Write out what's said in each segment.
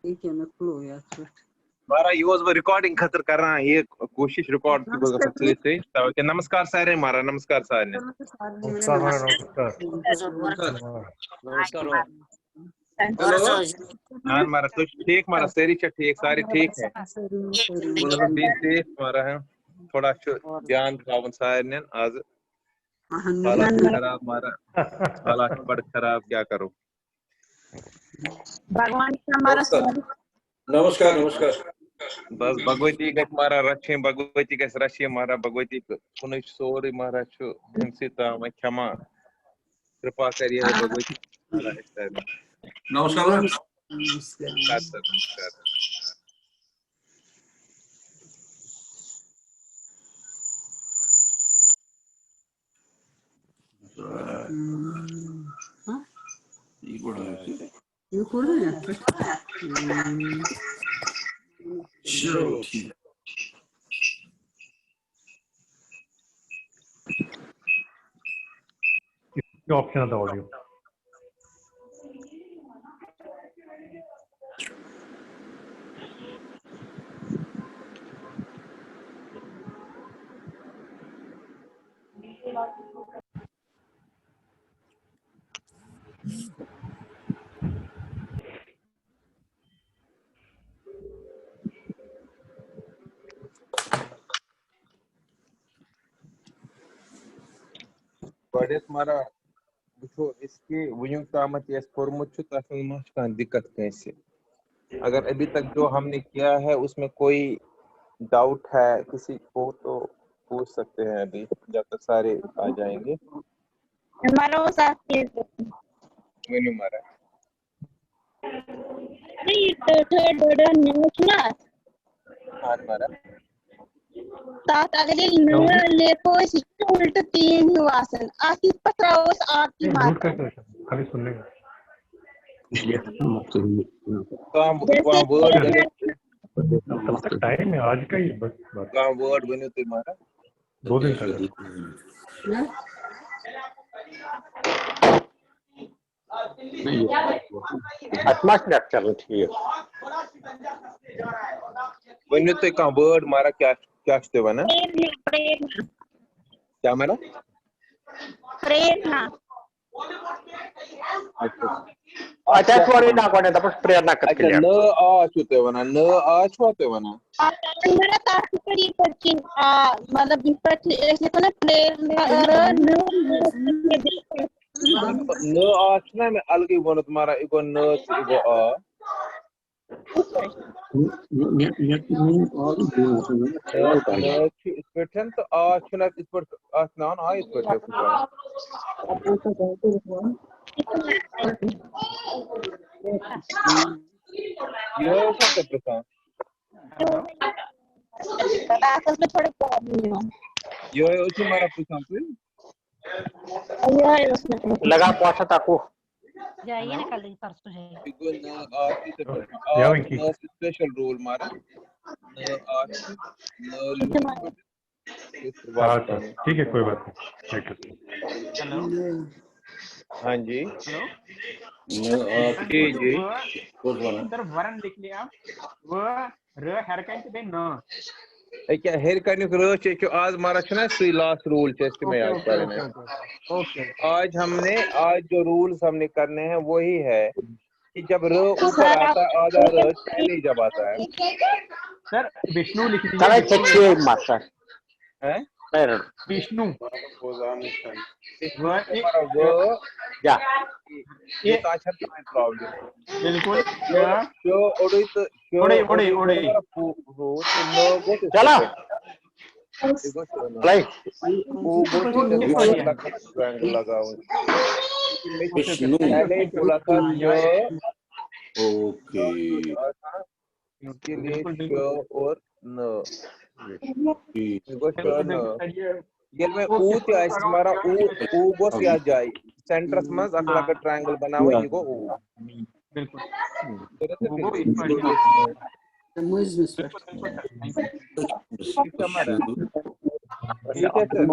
ठीक है मैं क्लो यार मारा यूज वो रिकॉर्डिंग खतर कर रहा है ये कोशिश रिकॉर्ड की बगैर से तो नमस्कार सारे मारा नमस्कार सारे हाँ मारा तो ठीक मारा सारी ठीक सारी ठीक है बी सेफ मारा है थोड़ा ध्यान थवन सारे आज हालात खराब मारा हालात बड़ खराब क्या करो भगवान हमारा नमस्कार नमस्कार बस भगवती गस मारा रक्षे भगवती गस रक्षे मारा भगवती कुन सोरे मारा छु हंसिता व क्षमा कृपा करिए भगवती नमस्कार नमस्कार सर नमस्कार ये खोल रहे हैं चलो ठीक ऑप्शन आता ऑडियो बड़े मारा वो इसके वयुं तामत यस कोरमुत छु तथ में का दिक्कत कैसे अगर अभी तक जो हमने किया है उसमें कोई डाउट है किसी को तो पूछ सकते हैं अभी जब तक सारे आ जाएंगे हमारा वो साथी मेनू मारा नहीं तो थोड़ा न्यूज़ ना हां मारा तात अगले ले को उल्ट तीन वासन आखिर पत्रावस आपकी मार खाली सुनने का काम वर्ड टाइम है आज का ही बस काम वर्ड बने तो मारा 2 दिन तक atmosphere ठीक बने तो काम वर्ड मारा क्या क्या छते वना क्या मारा प्रेरणा अच्छा थोड़ी ना कोने तब प्रेरणा करके अच्छा न आ छते वना न आ छते वना मेरा ताकत पड़ी पड़ती मतलब विपट ऐसे तो ना प्रेरणा न आ छना में अलग ही बनो तुम्हारा इको न इको आ इस्पेटन तो आ छना इस्पेट आसनान आ इस्पेट है कुछ ये सब करते हैं असल में थोड़े प्रॉब्लम है ये उसी मारा पूछा फिर लगा पहुंचा ताको जाइए ना कल परसों जाइए इको न आ की स्पेशल रोल मारा न आ न ठीक है कोई बात नहीं हेलो हाँ जी हेलो जी जी इधर वरन लिख लिया वो र हरकत दे न क्या हेयर करने को रोज है कि आज हमारा छना सी लास्ट रूल टेस्ट में आज करने आज हमने आज जो रूल्स हमने करने हैं वही है कि जब र ऊपर आता आधा र पहले जब आता है सर विष्णु लिख चलो लीजिए चेक मास्टर हैं विष्णु वो या ये तो अच्छा प्रॉब्लम बिल्कुल जो ओडित ओडे चलो प्ले लगाओ विष्णु पहले ही बोला था जो ओके इसके लिए शो और न ये में ऊ ते आइस हमारा ऊ गोस या जाए सेंटरस में अगला का ट्रायंगल बना हुआ ये को ऊ बिल्कुल ठीक है सर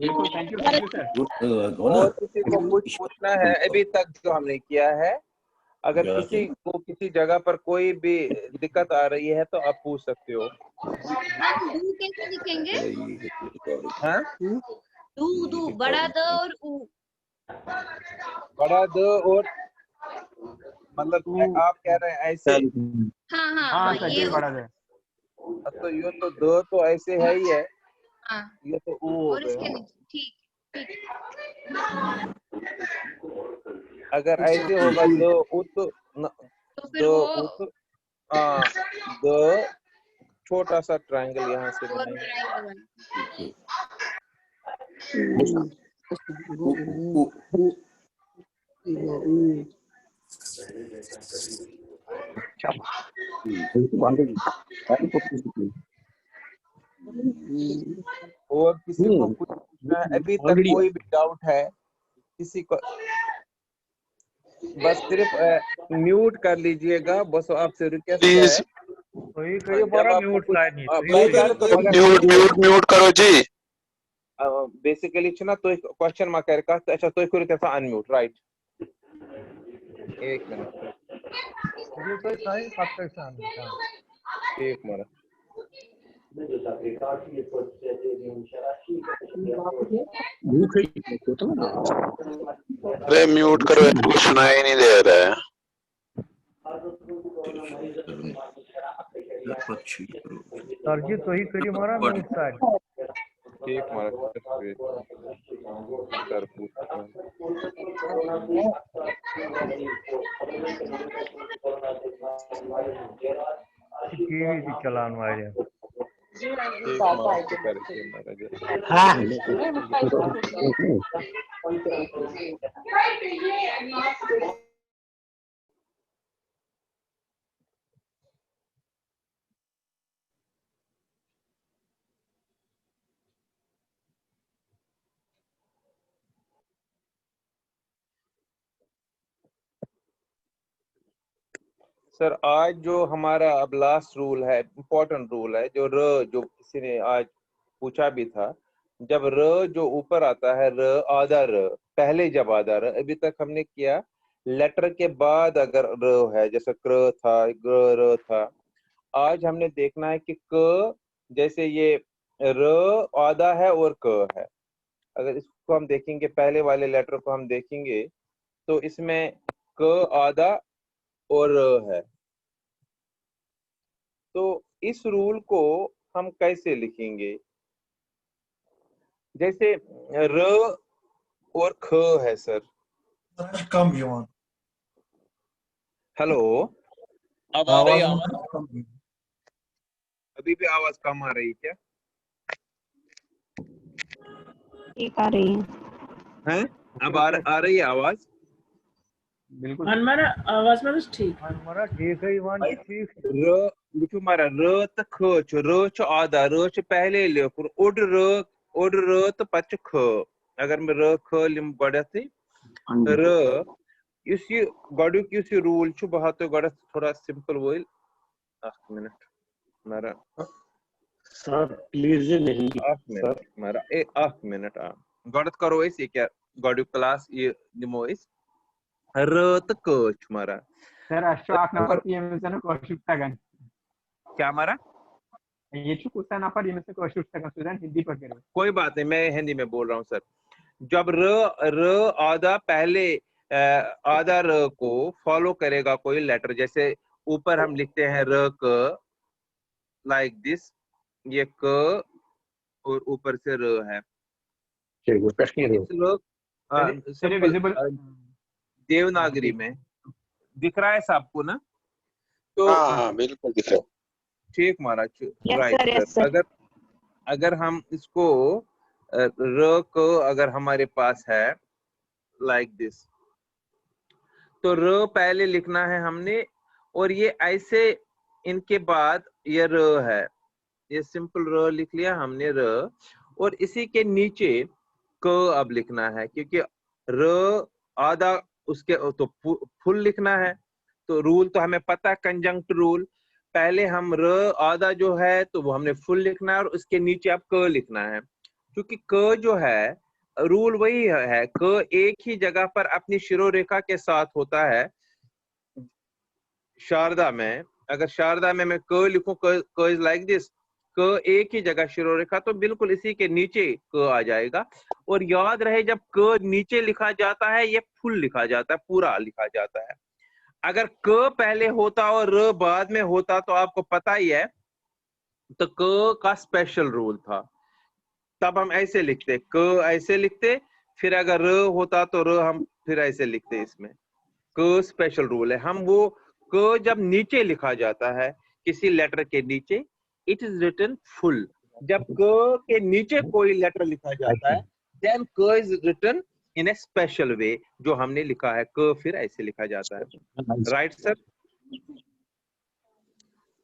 बिल्कुल थैंक यू सर और किसी को कुछ पूछना है अभी तक जो हमने किया है अगर किसी को किसी जगह पर कोई भी दिक्कत आ रही है तो आप पूछ सकते हो। दू कैसे लिखेंगे? हाँ, दू बड़ा द और ऊ। बड़ा द और मतलब आप कह रहे हैं ऐसे। हाँ हाँ हाँ हाँ, सर ये जी बड़ा दे। तो ये तो द तो ऐसे है ही है, हाँ, ये तो ऊ हो और इसके गया। नीचे ठीक ठीक। अगर ऐसे होगा द उत तो द फिर वो उत द छोटा सा ट्रायंगल यहाँ से और बनाएंगे। triangle बना। और किसी को कुछ पूछना है, अभी तक कोई भी डाउट है किसी को, बस सिर्फ म्यूट कर लीजिएगा, बस आपसे रिक्वेस्ट है। कोई कोई हमारा म्यूट लाइन म्यूट करो जी। बेसिकली छना तो क्वेश्चन मा कर का अच्छा तो करू तसा अनम्यूट राइट। एक मिनट ये कोई साइन पाकिस्तान का एक मिनट अरे म्यूट करो, कुछ सुनाई नहीं दे रहा है। सर जी तो ही करी हमारा म्यूट साइन एक मिनट सर टीवी भी चलाने वाले सर आज जो हमारा अब लास्ट रूल है, इम्पोर्टेंट रूल है, जो जो किसी ने आज पूछा भी था, जब जो ऊपर आता है आधा पहले जब आधा अभी तक हमने किया लेटर के बाद अगर है, जैसे क्र था र था। आज हमने देखना है कि क जैसे ये आधा है और क है। अगर इसको हम देखेंगे, पहले वाले लेटर को हम देखेंगे तो इसमें क आधा और है। तो इस रूल को हम कैसे लिखेंगे? जैसे र और ख है सर। हेलो, अब आ रही आवाज? अभी भी आवाज कम आ रही क्या? ठीक आ रही है अब आ रही है आवाज? बिल्कुल हमारा आवाज में ठीक हमारा ठीक है ईमान जी, ठीक है। लिखो मारा र त ख छ र छ आधा र छ पहले लिखो उड र त पच ख। अगर मैं र ख लिम गडत र इस गडुक इस रूल छु बहुत गडत थोड़ा सिंपल वोइल। एक मिनट मारा सर प्लीज नहीं एक मिनट मारा एक मिनट गडत करो ऐसे क्या गडुक क्लास ये दिमो इस र त क छु मारा सर अशोक नंबर पीएमएस कोशिश क्या मारा ये कुछ नफर ये कोशिश स्टूडेंट हिंदी पढ़ रहे। कोई बात नहीं, मैं हिंदी में बोल रहा हूँ सर। जब र आधा पहले आधा र को फॉलो करेगा कोई लेटर, जैसे ऊपर हम लिखते हैं र क लाइक दिस, ये क और ऊपर से र है। सिंपल देवनागरी में दिख रहा है सबको ना? तो हाँ बिल्कुल दिख रहा है। ठीक महाराज, Yes, right sir, yes, sir. sir. अगर हम इसको र को अगर हमारे पास है लाइक दिस, तो र पहले लिखना है हमने, और ये ऐसे इनके बाद ये र है, ये सिंपल र लिख लिया हमने र, और इसी के नीचे क अब लिखना है, क्योंकि र आधा उसके तो फुल लिखना है। तो रूल तो हमें पता है, कंजंक्ट रूल, पहले हम र आधा जो है तो वो हमने फुल लिखना है और उसके नीचे अब क लिखना है। क्योंकि क जो है रूल वही है, क एक ही जगह पर अपनी शिरो रेखा के साथ होता है। शारदा में, अगर शारदा में मैं क लिखूं, क इज लाइक दिस, क एक ही जगह शिरोरेखा, तो बिल्कुल इसी के नीचे क आ जाएगा। और याद रहे जब क नीचे लिखा जाता है ये फुल लिखा जाता है, पूरा लिखा जाता है। अगर क पहले होता और र बाद में होता तो आपको पता ही है, तो क का स्पेशल रूल था, तब हम ऐसे लिखते, क ऐसे लिखते, फिर अगर र होता तो र हम फिर ऐसे लिखते। इसमें क स्पेशल रूल है। हम वो क जब नीचे लिखा जाता है किसी लेटर के नीचे, इट इज रिटन फुल। जब क के नीचे कोई लेटर लिखा जाता है, देन क is written in a special way, जो हमने लिखा है क फिर ऐसे लिखा जाता है। Right sir?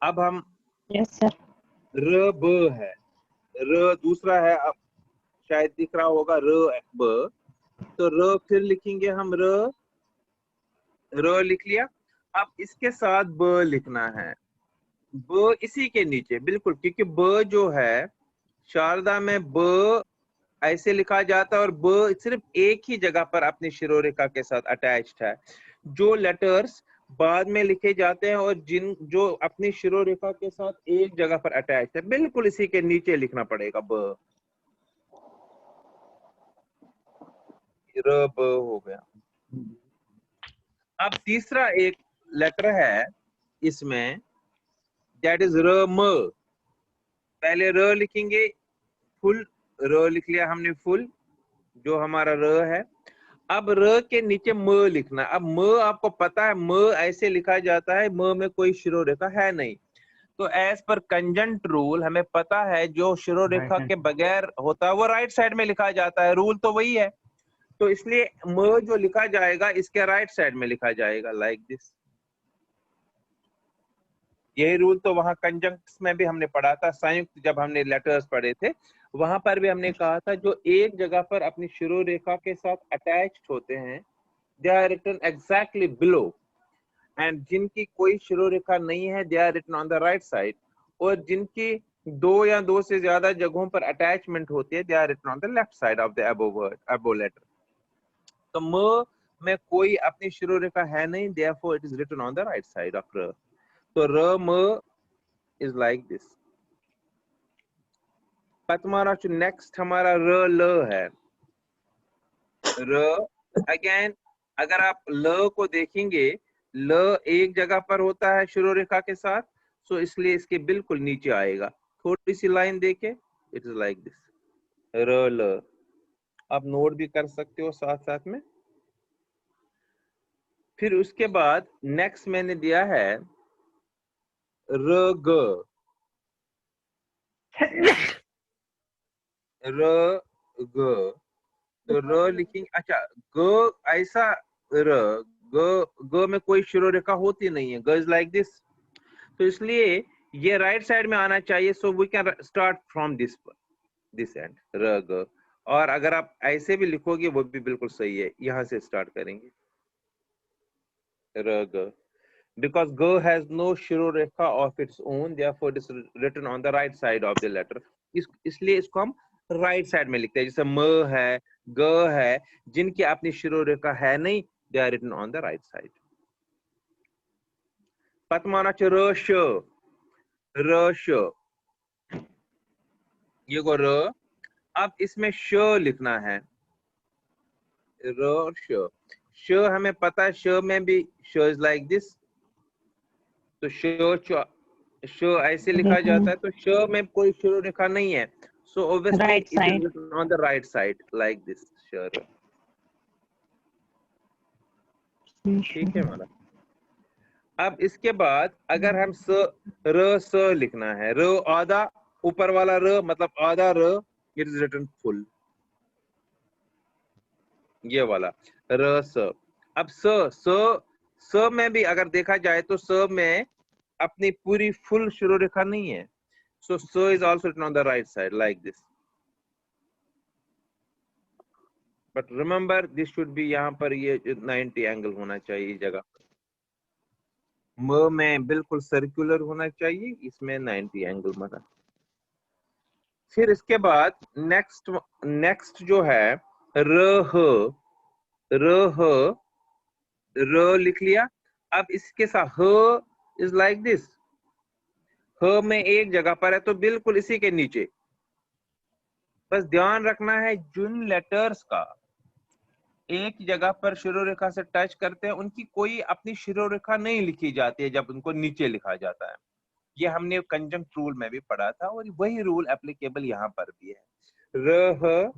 अब हम यस सर। र ब है, र दूसरा है, अब शायद दिख रहा होगा र ब, तो र फिर लिखेंगे हम, र लिख लिया। अब इसके साथ ब लिखना है, ब इसी के नीचे बिल्कुल, क्योंकि ब जो है शारदा में ब ऐसे लिखा जाता है और ब सिर्फ एक ही जगह पर अपनी शिरोरेखा के साथ अटैच्ड है। जो लेटर्स बाद में लिखे जाते हैं और जो अपनी शिरोरेखा के साथ एक जगह पर अटैच्ड है, बिल्कुल इसी के नीचे लिखना पड़ेगा ब। र ब हो गया। अब तीसरा एक लेटर है इसमें, दैट इज र म। पहले र लिखेंगे फुल, र लिख लिया हमने फुल, जो हमारा र है। अब र के नीचे म लिखना। अब म आपको पता है म ऐसे लिखा जाता है, म में कोई शिरोरेखा है नहीं, तो एज पर कंजंट रूल हमें पता है जो शिरोरेखा के बगैर होता है वो राइट साइड में लिखा जाता है, रूल तो वही है। तो इसलिए म जो लिखा जाएगा इसके राइट साइड में लिखा जाएगा, लाइक दिस। यही रूल तो वहां कंजंक्ट्स में भी हमने पढ़ा था, संयुक्त जब हमने लेटर्स पढ़े थे वहां पर भी हमने कहा था, जो एक जगह पर अपनी शिरोरेखा के साथ अटैच्ड होते हैं, they are written exactly below, and जिनकी कोई शिरोरेखा नहीं है, they are written on the right side, और जिनकी दो या दो से ज्यादा जगहों पर अटैचमेंट होती है, they are written on the left side of the above word, above letter. तो म में कोई अपनी शिरोरेखा है नहीं, therefore it is written on the right side of र। तो र म is like this। पतमारा नेक्स्ट हमारा र ल है। र अगेन अगर आप ल को देखेंगे, ल एक जगह पर होता है शिरोरेखा के साथ, सो इसलिए इसके बिल्कुल नीचे आएगा। थोड़ी सी लाइन देके, इट इज लाइक दिस, र ल। आप नोट भी कर सकते हो साथ साथ में। फिर उसके बाद नेक्स्ट मैंने दिया है र ग, र ग, तो र लिखेंगे। अच्छा, ग ऐसा र, ग में कोई शिरोरेखा होती नहीं है, ग इज लाइक दिस, तो इसलिए ये राइट साइड में आना चाहिए। So we can start from this end, र ग। और अगर आप ऐसे भी लिखोगे वो भी बिल्कुल सही है, यहां से स्टार्ट करेंगे, र ग। Because G has no शिरोरेखा of its own, therefore it is written on the right side of the letter। इसलिए इसको हम राइट साइड में लिखते हैं। जैसे म है, ग है, जिनकी अपनी शिरोरेखा है नहीं, they are written on the right side। पतमाना र श, र श, ये को र। अब इसमें श लिखना है, र श। श हमें पता है, श में भी श इज लाइक दिस, तो श ऐसे लिखा जाता है, तो श में कोई शिरोरेखा नहीं है, so obviously it is written on the right side like this, श। ठीक है हमारा। अब इसके बाद अगर हम र स लिखना है, र आधा, ऊपर वाला र मतलब आधा र, इट इज रिटन फुल, ये वाला र स। अब स में भी अगर देखा जाए तो स में अपनी पूरी फुल शिरोरेखा नहीं है, सो स is also written on the right side like this. But remember this should be, यहाँ पर ये 90 एंगल होना चाहिए जगह पर। म में बिल्कुल सर्कुलर होना चाहिए, इसमें 90 एंगल बना। फिर इसके बाद नेक्स्ट जो है र ह, र लिख लिया। अब इसके साथ ह इज लाइक दिस, ह में एक जगह पर है तो बिल्कुल इसी के नीचे। बस ध्यान रखना है जिन लेटर्स का एक जगह पर शिरोरेखा से टच करते हैं उनकी कोई अपनी शिरोरेखा नहीं लिखी जाती है जब उनको नीचे लिखा जाता है। ये हमने कंजंक्ट रूल में भी पढ़ा था और वही रूल एप्लीकेबल यहाँ पर भी है। र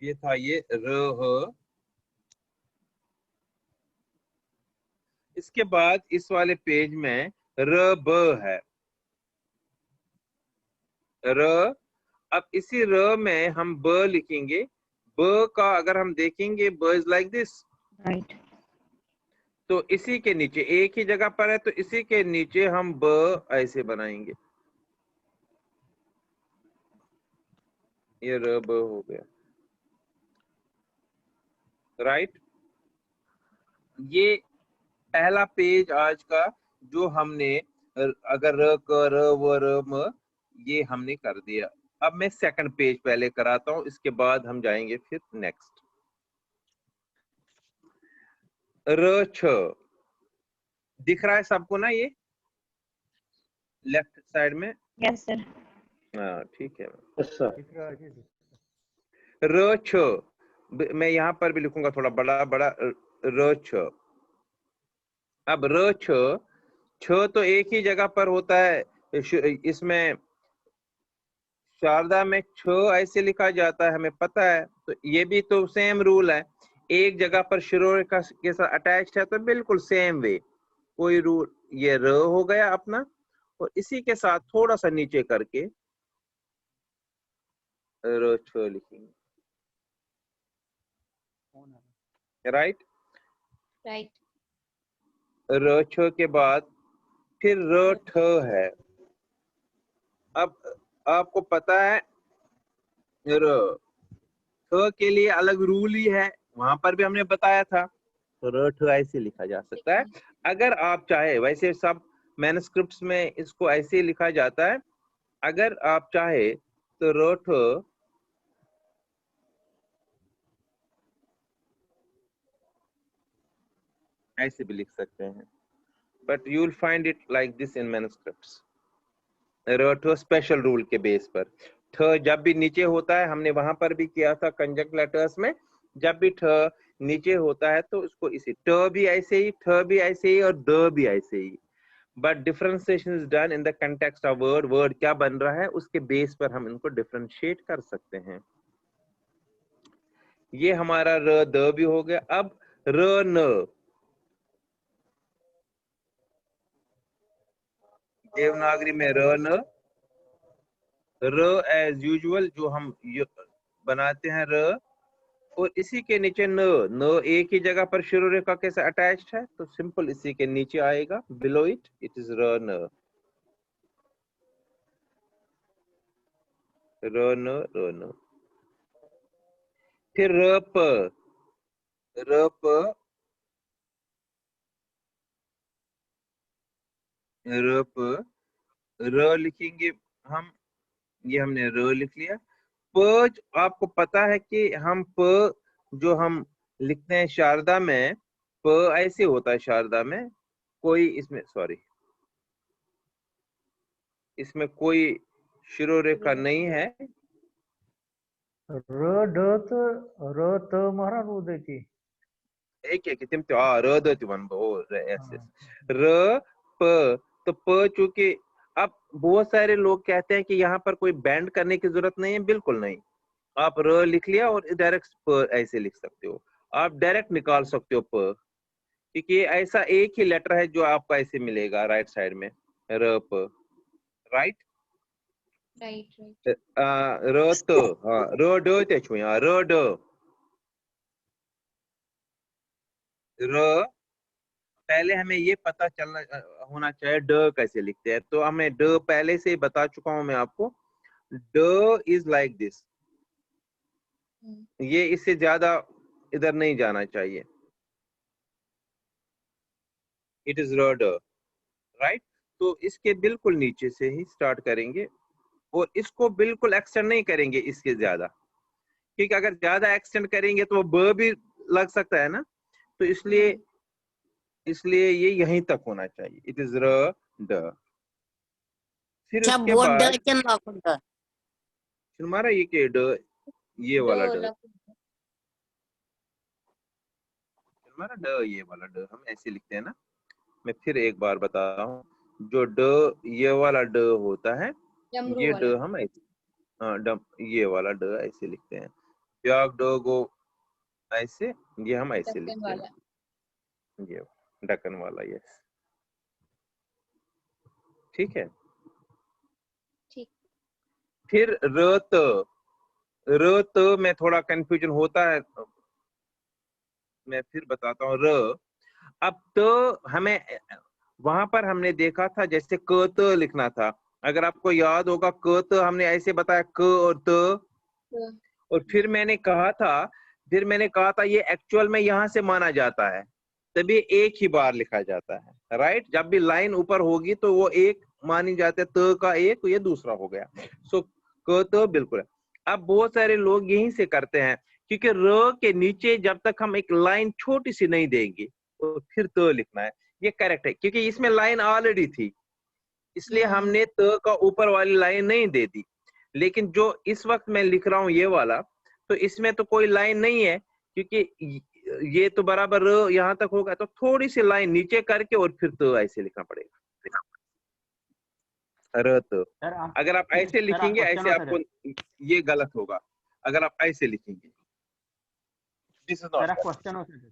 ये था, ये र। इसके बाद इस वाले पेज में र ब है, र। अब इसी र में हम ब लिखेंगे। ब का अगर हम देखेंगे ब इज लाइक दिस, राइट। तो इसी के नीचे एक ही जगह पर है तो इसी के नीचे हम ब ऐसे बनाएंगे, ये र ब हो गया, राइट। ये पहला पेज आज का जो हमने अगर र क र व र म ये हमने कर दिया। अब मैं सेकंड पेज पहले कराता हूं, इसके बाद हम जाएंगे फिर नेक्स्ट। र छ दिख रहा है सबको ना, ये लेफ्ट साइड में? Yes sir. हाँ ठीक है। Yes sir. दिख रहा है जी। र छ मैं यहाँ पर भी लिखूंगा थोड़ा बड़ा बड़ा, र छ। अब र छ तो एक ही जगह पर होता है, इसमें शारदा में छ ऐसे लिखा जाता है, हमें पता है। तो ये भी तो सेम रूल है, एक जगह पर शिरोरेखा के साथ अटैच्ड है तो बिल्कुल सेम वे कोई रूल। ये र हो गया अपना, और इसी के साथ थोड़ा सा नीचे करके र छ लिखेंगे, राइट। राइट। र छ के बाद फिर र ठ है। अब आपको पता है र ठ के लिए अलग रूल ही है, वहां पर भी हमने बताया था। तो र ठ ऐसे लिखा जा सकता है अगर आप चाहे। वैसे सब मैन्युस्क्रिप्ट्स में इसको ऐसे ही लिखा जाता है, अगर आप चाहे तो र ठ ऐसे भी लिख सकते हैं, but you will find it like this in manuscripts. र ठ स्पेशल रूल के बेस पर। ठ जब भी नीचे होता है, हमने वहां पर भी किया था कंजंक्ट लेटर्स में, जब भी ठ नीचे होता है तो उसको इसी ट भी ऐसे ही, ठ भी ऐसे ही और द भी ऐसे ही। But differentiation is done in the context of word. Word क्या बन रहा है उसके बेस पर हम इनको डिफरेंशिएट कर सकते हैं। ये हमारा र द भी हो गया। अब र न, देवनागरी में र न, र एज यूजुअल जो हम बनाते हैं र, और इसी के नीचे न। न एक ही जगह पर शिरोरेखा के साथ अटैच्ड है तो सिंपल इसी के नीचे आएगा, बिलो इट इट इज र न, र न र न। फिर र प, र प, र प, र लिखेंगे हम, ये हमने र लिख लिया। प आपको पता है कि हम प जो हम लिखते हैं शारदा में, प ऐसे होता है शारदा में, कोई इसमें सॉरी इसमें कोई शिरोरेखा नहीं है। र ड त महाराज उदय की एक एक तिम तो र द वन र प। तो प चूंकि अब बहुत सारे लोग कहते हैं कि यहाँ पर कोई बैंड करने की जरूरत नहीं है, बिल्कुल नहीं। आप र लिख लिया और डायरेक्ट प ऐसे लिख सकते हो, आप डायरेक्ट निकाल सकते हो प, क्योंकि ये ऐसा एक ही लेटर है जो आपको ऐसे मिलेगा राइट साइड में, र प, राइट। राइट। र त, हाँ र ड ते छु यहाँ, र ड, र पहले हमें ये पता चलना होना चाहिए ड कैसे लिखते हैं, तो हमें ड पहले से ही बता चुका हूं मैं आपको। ड इज लाइक दिस, ये इससे ज्यादा इधर नहीं जाना चाहिए, इट इज र ड, राइट। तो इसके बिल्कुल नीचे से ही स्टार्ट करेंगे और इसको बिल्कुल एक्सटेंड नहीं करेंगे इसके ज्यादा, क्योंकि अगर ज्यादा एक्सटेंड करेंगे तो वो ब भी लग सकता है ना। तो इसलिए ये यहीं तक होना चाहिए। इट इज र ड। फिर उसके बाद हमारा ये के ड, ये वाला ड, हमारा ड, ये वाला ड हम ऐसे लिखते हैं ना। मैं फिर एक बार बता रहा हूँ, जो ड ये वाला ड होता है, ये ड हम ऐसे, हाँ ये वाला ड ऐसे लिखते हैं। ब्याग ड गो ऐसे, ये हम ऐसे लिखते हैं, ये ढक्कन वाला। यस, ठीक है। ठीक। फिर र त में थोड़ा कंफ्यूजन होता है, मैं फिर बताता हूँ। र, अब तो हमें वहां पर हमने देखा था जैसे क त लिखना था, अगर आपको याद होगा क त हमने ऐसे बताया, क और त, और फिर मैंने कहा था ये एक्चुअल में यहाँ से माना जाता है, तभी एक ही बार लिखा जाता है, राइट। जब भी लाइन ऊपर होगी तो वो एक मानी जाती है, त का एक, ये दूसरा हो गया। सो क त बिल्कुल है। अब बहुत सारे लोग यहीं से करते हैं, क्योंकि र के नीचे जब तक हम एक लाइन छोटी सी नहीं देंगे और फिर त लिखना है, ये करेक्ट है, क्योंकि इसमें लाइन ऑलरेडी थी, इसलिए हमने त का ऊपर वाली लाइन नहीं दे दी। लेकिन जो इस वक्त मैं लिख रहा हूँ ये वाला, तो इसमें तो कोई लाइन नहीं है, क्योंकि ये तो बराबर र यहाँ तक होगा, तो थोड़ी सी लाइन नीचे करके और फिर त ऐसे लिखना पड़ेगा, र त। अगर आप ऐसे लिखेंगे, ऐसे आपको ये गलत होगा। अगर आप ऐसे लिखेंगे, दिस इज नॉट क्वेश्चन हो सर।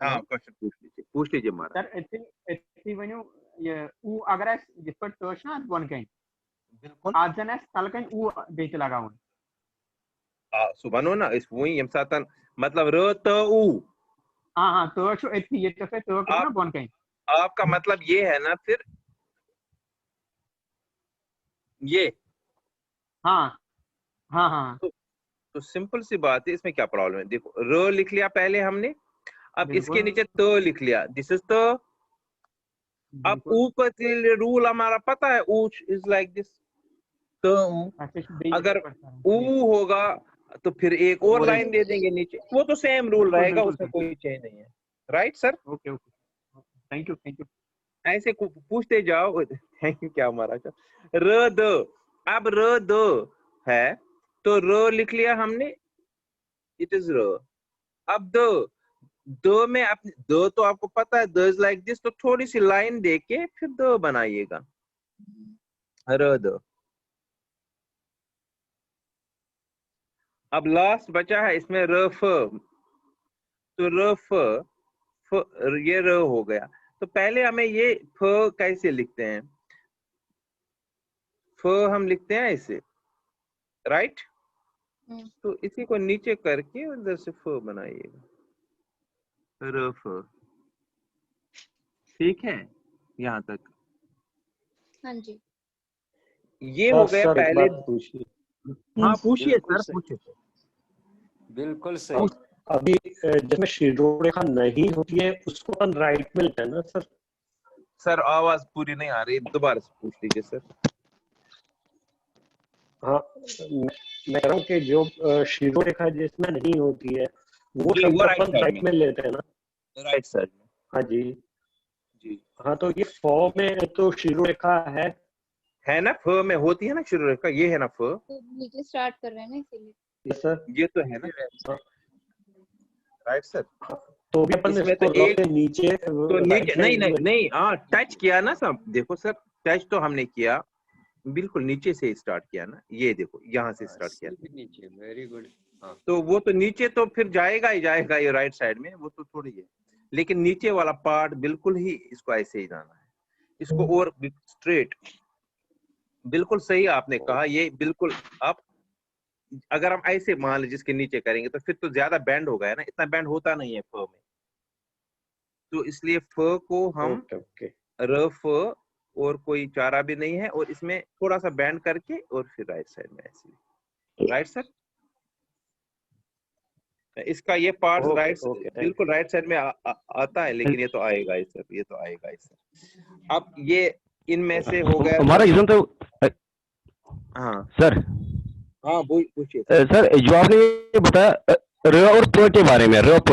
हाँ, क्वेश्चन पूछ लीजिए महाराज। सर इतनी वन्यू ये ऊ अगर एस जिस पर टच ना वन कहीं बिल्कुल आज जन एस कल कहीं ऊ बेच लगा हुआ सुबह ना इस वही यम सातन मतलब र त ऊ। हाँ तो इतनी ये तो फिर तो ना वन कहीं आपका मतलब ये है ना, फिर ये हाँ तो सिंपल सी बात है, इसमें क्या प्रॉब्लम है। देखो र लिख लिया पहले हमने, अब इसके नीचे त लिख लिया, दिस इज त। अब ऊ का रूल हमारा पता है, ऊ इज लाइक दिस। तो अगर ऊ होगा तो फिर एक और लाइन दे देंगे नीचे, वो तो सेम रूल रहेगा, उसमें कोई चेंज नहीं है, right sir. Okay thank you. ऐसे पूछते जाओ। थैंक यू क्या हमारा र द। अब र द है तो र लिख लिया हमने, इट इज र। अब द में अपने द तो आपको पता है, द इज लाइक दिस, तो थोड़ी सी लाइन देके फिर द बनाइएगा, र द। अब लास्ट बचा है इसमें र फ, तो र फ ये र हो गया। तो पहले हमें ये फ कैसे लिखते हैं, फ हम लिखते हैं ऐसे, राइट। तो इसी को नीचे करके उधर से फ बनाइएगा, र फ। ठीक है यहाँ तक। हाँ जी। ये हो गया पहले। हाँ पूछिए सर, पूछिए। बिल्कुल सही। अभी जिसमें शिरोरेखा नहीं होती है उसको अपन राइट में लेते हैं ना सर। सर आवाज पूरी नहीं आ रही, दोबारा से पूछ लीजिए सर। हाँ मैं कह रहा हूँ कि जो शिरोरेखा जिसमें नहीं होती है वो शब्द अपन राइट में लेते हैं ना, राइट साइड में। हाँ जी। हाँ तो ये फ में तो शिरोरेखा है ना, फ में होती है ना शिरोरेखा, ये है ना फ। तो नीचे स्टार्ट कर रहे हैं ना इसीलिए। सर ये तो है ना, राइट सर। तो भी अपन इसमें तो एक नीचे तो नीचे नहीं हाँ टच किया ना सब। देखो सर टच तो हमने किया, बिल्कुल नीचे से स्टार्ट किया ना, ये देखो यहाँ से स्टार्ट किया नीचे। Very good. तो वो तो नीचे तो फिर जाएगा ही जाएगा, ये राइट साइड में वो तो थोड़ी है, लेकिन नीचे वाला पार्ट बिल्कुल ही इसको ऐसे ही जाना है, इसको और स्ट्रेट। बिल्कुल सही आपने कहा, ये बिल्कुल। आप अगर हम ऐसे मान लीजिए जिसके नीचे करेंगे तो फिर तो ज्यादा बैंड हो गया ना, इतना बैंड होता नहीं है फ में, तो इसलिए फ को हम र फ और कोई चारा भी नहीं है, और इसमें थोड़ा सा बैंड करके और फिर राइट साइड में ऐसे, राइट सर। इसका ये पार्ट राइट बिल्कुल राइट साइड में आता है, लेकिन ये तो आएगा ही सर, ये तो आएगा ही सर। अब ये इनमें से हो गया हमारा इसमें तो। हाँ सर। हाँ पूछिए सर जो आपने ये बताया र और प के बारे में, र प,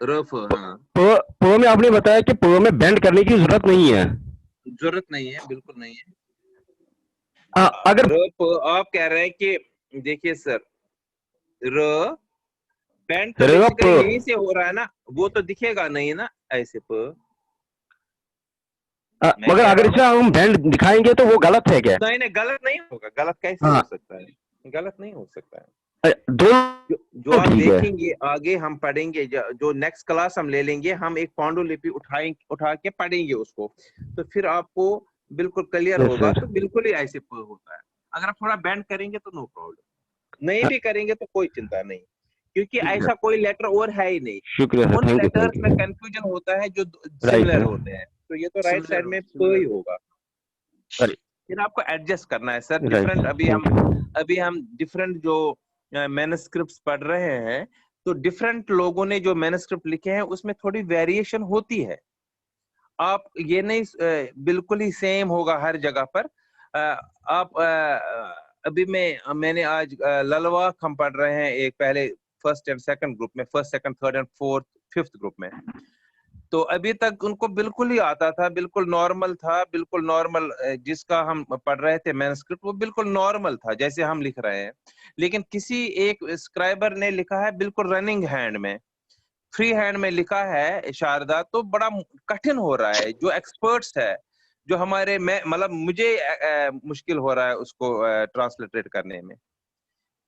रफ, हाँ प में आपने बताया कि प में बेंड करने की जरूरत नहीं है। जरूरत नहीं है, बिल्कुल नहीं है। अगर रफ आप कह रहे हैं कि देखिए सर, र बेंड तो प बेसिकली यहीं से हो रहा है ना, वो तो दिखेगा नहीं ना ऐसे प। मगर अगर इसे हम बेंड दिखाएंगे तो वो गलत है क्या? नहीं नहीं, गलत नहीं होगा। गलत कैसे हाँ। हो सकता है? गलत नहीं हो सकता है। दो जो आप ठीक है। देखेंगे आगे हम पढ़ेंगे, जो नेक्स्ट क्लास हम ले लेंगे, हम एक पांडुलिपि उठा के पढ़ेंगे उसको, तो फिर आपको बिल्कुल क्लियर होगा। तो बिल्कुल ही ऐसे प होता है। अगर आप थोड़ा बेंड करेंगे तो नो प्रॉब्लम, नहीं भी करेंगे तो कोई चिंता नहीं, क्योंकि ऐसा कोई लेटर और है ही नहीं। शुक्रिया सर, उन थैंक लेटर्स में यू। कंफ्यूजन होता है जो राइट सिमिलर सर, होते हैं, तो ये तो राइट साइड में प ही होगा। राइट फिर आपको एडजस्ट करना है sir, right different. Sir, thank you. अभी हम डिफरेंट जो मैन्युस्क्रिप्ट्स पढ़ रहे हैं, तो डिफरेंट लोगों ने जो मैन्युस्क्रिप्ट लिखे हैं उसमें थोड़ी वेरिएशन होती है। आप ये नहीं बिल्कुल ही सेम होगा हर जगह पर। आप अभी मैंने आज ललवा हम पढ़ रहे हैं, एक पहले फर्स्ट एंड सेकंड ग्रुप में, first second third and fourth fifth group में। तो अभी तक उनको बिल्कुल ही आता था, बिल्कुल नॉर्मल था, बिल्कुल नॉर्मल जिसका हम पढ़ रहे थे मैन्युस्क्रिप्ट, वो बिल्कुल नॉर्मल था जैसे हम लिख रहे हैं। लेकिन किसी एक स्क्राइबर ने लिखा है बिल्कुल रनिंग हैंड में, फ्री हैंड में लिखा है शारदा, तो बड़ा कठिन हो रहा है। जो एक्सपर्ट्स है, जो हमारे मतलब मुझे मुश्किल हो रहा है उसको ट्रांसलेटेड करने में,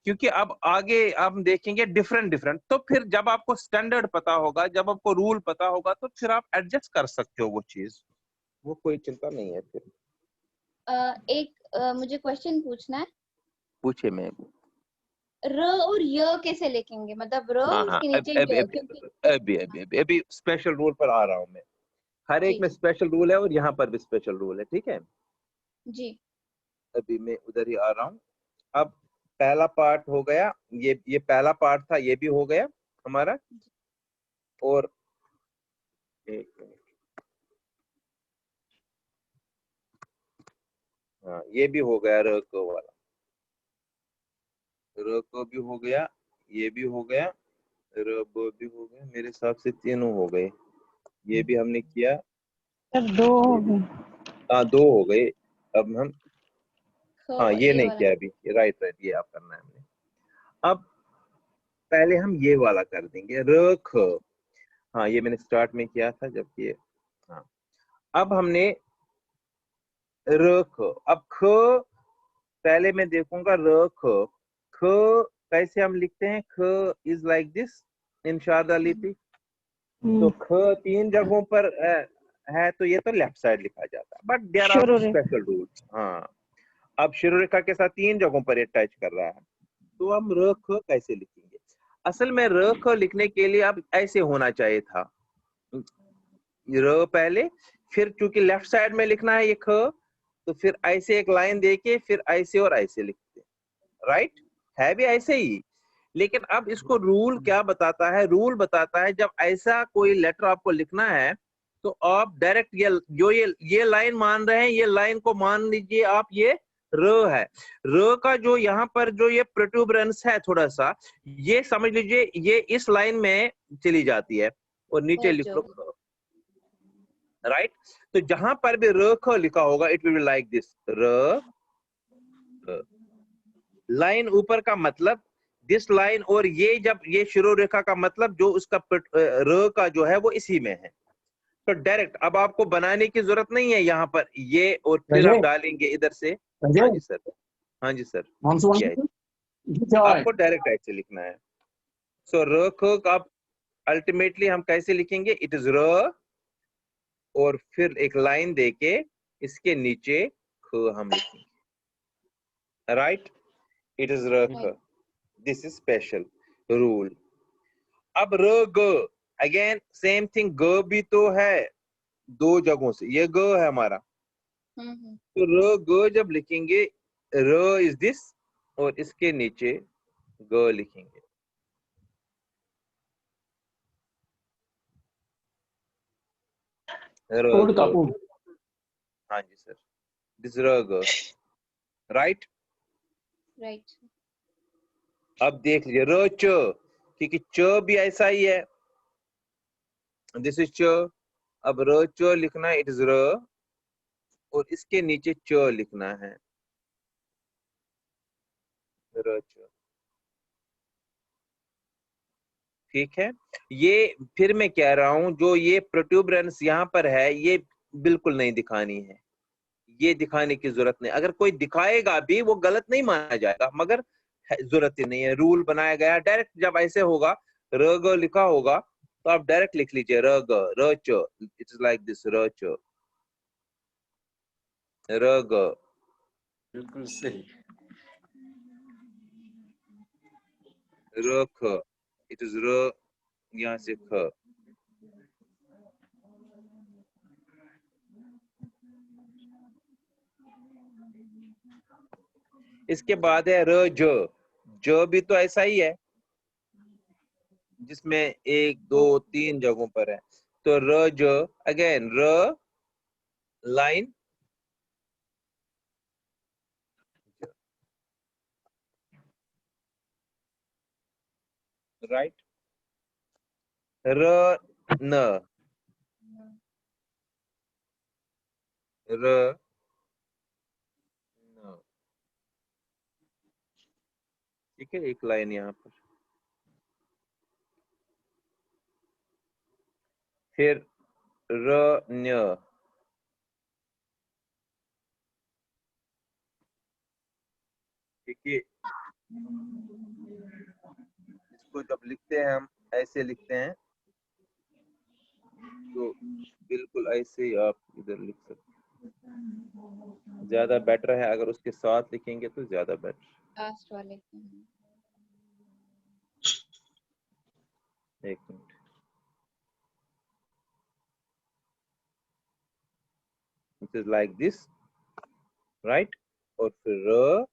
क्योंकि अब आगे हम देखेंगे डिफरेंट। तो फिर जब आपको स्टैंडर्ड पता होगा, जब आपको रूल पता होगा, तो फिर आप एडजस्ट कर सकते हो वो चीज, वो कोई चिंता नहीं है फिर। मुझे क्वेश्चन पूछना है। पूछे मैं र और य कैसे लिखेंगे? मतलब र हाँ और हाँ, उसके नीचे य, क्योंकि अभी स्पेशल रूल पर आ रहा हूँ मैं। हर एक जी में स्पेशल रूल है और यहाँ पर भी स्पेशल रूल है, ठीक है। जी अभी मैं उधर ही आ रहा हूँ। अब पहला पार्ट हो गया, ये पहला पार्ट था, ये भी हो गया हमारा। और एक मिनट, हाँ ये भी हो गया, र को वाला, र को भी हो गया, ये भी हो गया, र ब भी हो गया। मेरे हिसाब से तीनों हो गए। ये भी हमने किया, सर 2 हो गए। हाँ 2 हो गए। अब हम, हाँ ये नहीं वाला किया अभी, राइट, ये आप करना है हमने। अब पहले हम ये वाला कर देंगे, र ख। हाँ ये मैंने स्टार्ट में किया था जब ये, हाँ। अब हमने र ख, अब ख पहले मैं देखूंगा, र ख। ख कैसे हम लिखते हैं? ख is like this in Sharada लिपि। तो ख 3 जगहों पर है, तो ये तो लेफ्ट साइड लिखा जाता है, but there are special rules. हाँ, अब शिरो रेखा के साथ 3 जगहों पर ये टच कर रहा है, तो हम र ख कैसे लिखेंगे? असल में र ख लिखने के लिए अब ऐसे होना चाहिए था, र पहले, फिर चूंकि लेफ्ट साइड में लिखना है ये ख, तो फिर ऐसे एक लाइन देके फिर ऐसे और ऐसे लिखते, राइट है भी ऐसे ही। लेकिन अब इसको रूल क्या बताता है? रूल बताता है जब ऐसा कोई लेटर आपको लिखना है, तो आप डायरेक्ट ये लाइन मान रहे हैं, ये लाइन को मान लीजिए आप, ये र है। र का जो यहाँ पर जो ये प्रोट्यूबरेंस है थोड़ा सा, ये समझ लीजिए ये इस लाइन में चली जाती है, और नीचे लिख लो राइट। तो जहां पर भी र ख लिखा होगा, it will be like this, र। लाइन ऊपर का मतलब दिस लाइन, और ये जब ये शिरो रेखा का मतलब जो उसका र का जो है वो इसी में है। तो डायरेक्ट अब आपको बनाने की जरूरत नहीं है यहाँ पर ये, और फिर हम डालेंगे इधर से। हाँ जी सर, हाँ जी सर, आपको डायरेक्ट ऐसे लिखना है। सो र ख आप अल्टीमेटली हम कैसे लिखेंगे? इट इज र, और फिर एक लाइन देके इसके नीचे ख हम लिखेंगे, राइट। इट इज र ख, दिस इज स्पेशल रूल। अब र ग, अगेन सेम थिंग, ग भी तो है 2 जगहों से, ये ग है हमारा। तो र ग जब लिखेंगे, र इज दिस, और इसके नीचे ग लिखेंगे, हाँ जी सर, दिस र ग, राइट। अब देख लीजिए र च, क्योंकि च भी ऐसा ही है, दिस इज च। अब र च लिखना है, इट इज र, और इसके नीचे च लिखना है, र च। ठीक है। ये फिर मैं कह रहा हूं, जो ये प्रोट्यूबरेंस यहाँ पर है ये बिल्कुल नहीं दिखानी है, ये दिखाने की जरूरत नहीं। अगर कोई दिखाएगा भी वो गलत नहीं माना जाएगा, मगर जरूरत ही नहीं है, रूल बनाया गया डायरेक्ट। जब ऐसे होगा, र ग लिखा होगा तो आप डायरेक्ट लिख लीजिए र ग र च, इट इज लाइक दिस, र च र ग। बिल्कुल सही। र ख, इट इज र, यहाँ से ख। इसके बाद है र ज। ज भी तो ऐसा ही है, जिसमें 1 2 3 जगहों पर है। तो र ज, अगेन र लाइन, राइट, र न, र न। ठीक है, एक लाइन यहाँ पर। फिर र न। ठीक है, इसको जब लिखते हैं हम ऐसे लिखते हैं, तो बिल्कुल ऐसे ही आप इधर लिख सकते हैं। ज्यादा बेटर है, अगर उसके साथ लिखेंगे तो ज्यादा बेटर। लास्ट वाले एक minute, it is like this, right, और फिर र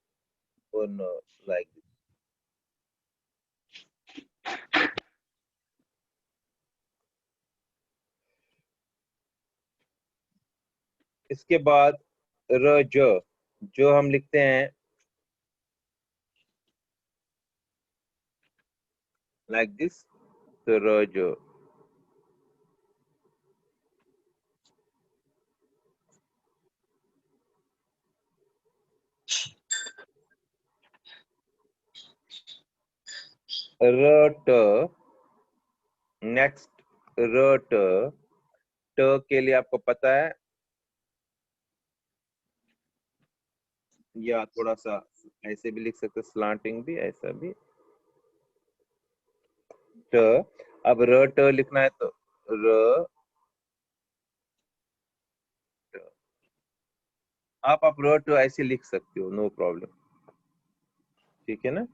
और न, लाइक दिस। इसके बाद र ज, जो हम लिखते हैं लाइक दिस, तो र ज। र ट, नेक्स्ट र ट। ट के लिए आपको पता है, या थोड़ा सा ऐसे भी लिख सकते, स्लांटिंग भी, ऐसा भी, ट। अब र ट लिखना है तो र ट। आप र ट ऐसे लिख सकते हो, नो प्रॉब्लम। ठीक है ना।